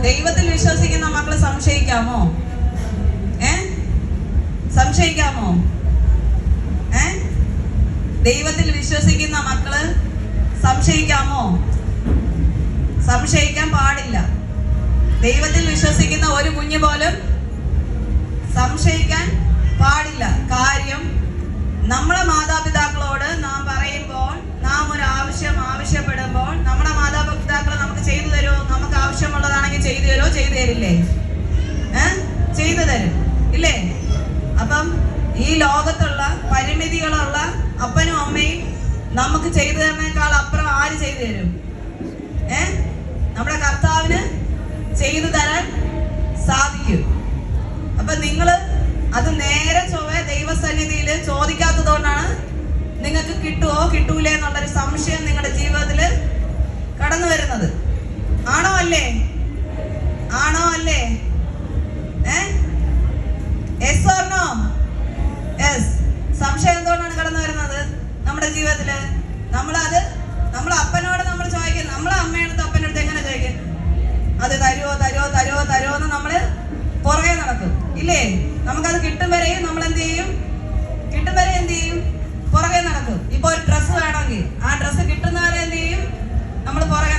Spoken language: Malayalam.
ദൈവത്തിൽ വിശ്വസിക്കുന്ന മക്കള് സംശയിക്കാമോ? സംശയിക്കാമോ? ദൈവത്തിൽ വിശ്വസിക്കുന്ന മക്കള് സംശയിക്കാമോ? സംശയിക്കാൻ പാടില്ല. ദൈവത്തിൽ വിശ്വസിക്കുന്ന ഒരു കുഞ്ഞു പോലും സംശയിക്കാൻ പാടില്ല. കാര്യം നമ്മളെ മാതാപിതാക്കളോട് നാം പറയുമ്പോൾ, നാം ഒരു ആവശ്യം ആവശ്യപ്പെടുമ്പോൾ നമ്മുടെ മാതാപിതാക്കൾ നമുക്ക് ചെയ്തു തരുമോ? നമുക്ക് ആവശ്യമുള്ളതാണെങ്കിൽ ചെയ്തു തരുമോ? ചെയ്തു തരില്ലേ? ചെയ്തു തരും ഇല്ലേ? അപ്പം ഈ ലോകത്തുള്ള പരിമിതികളുള്ള അപ്പനും അമ്മയും നമുക്ക് ചെയ്തു തരുന്നേക്കാൾ അപ്പുറം ആര് ചെയ്തു തരും? നമ്മുടെ കർത്താവിന് ചെയ്തു തരാൻ സാധിക്കും. അപ്പൊ നിങ്ങള് അത് നേരെ ചൊവ്വേ ദൈവസന്നിധിയിൽ ചോദിക്കാത്തത് കൊണ്ടാണ് നിങ്ങൾക്ക് കിട്ടുമോ കിട്ടൂലേ എന്നുള്ളൊരു സംശയം നിങ്ങളുടെ ജീവിതത്തിൽ കടന്നു വരുന്നത്. ആണോ അല്ലേ? ആണോ അല്ലേ? Yes or no? യെസ്. സംശയം എന്തുകൊണ്ടാണ് കടന്നു വരുന്നത് നമ്മുടെ ജീവിതത്തില്? നമ്മളെ അപ്പനോട് നമ്മൾ ചോദിക്കും, നമ്മളെ അമ്മയുടെ അപ്പനടുത്ത് എങ്ങനെ ചോദിക്കും? അത് തരുമോ തരുമോ തരുമോ തരുമോ എന്ന് നമ്മള് പുറകെ നടക്കും ഇല്ലേ? നമുക്കത് കിട്ടും വരെയും നമ്മൾ എന്ത് ചെയ്യും? കിട്ടും വരെ എന്ത് ചെയ്യും? പുറകെ നടക്കും. ഇപ്പൊ ഒരു ഡ്രസ്സ് വേണമെങ്കിൽ ആ ഡ്രസ്സ് കിട്ടുന്നവരെ എന്ത് ചെയ്യും? നമ്മൾ പുറകെ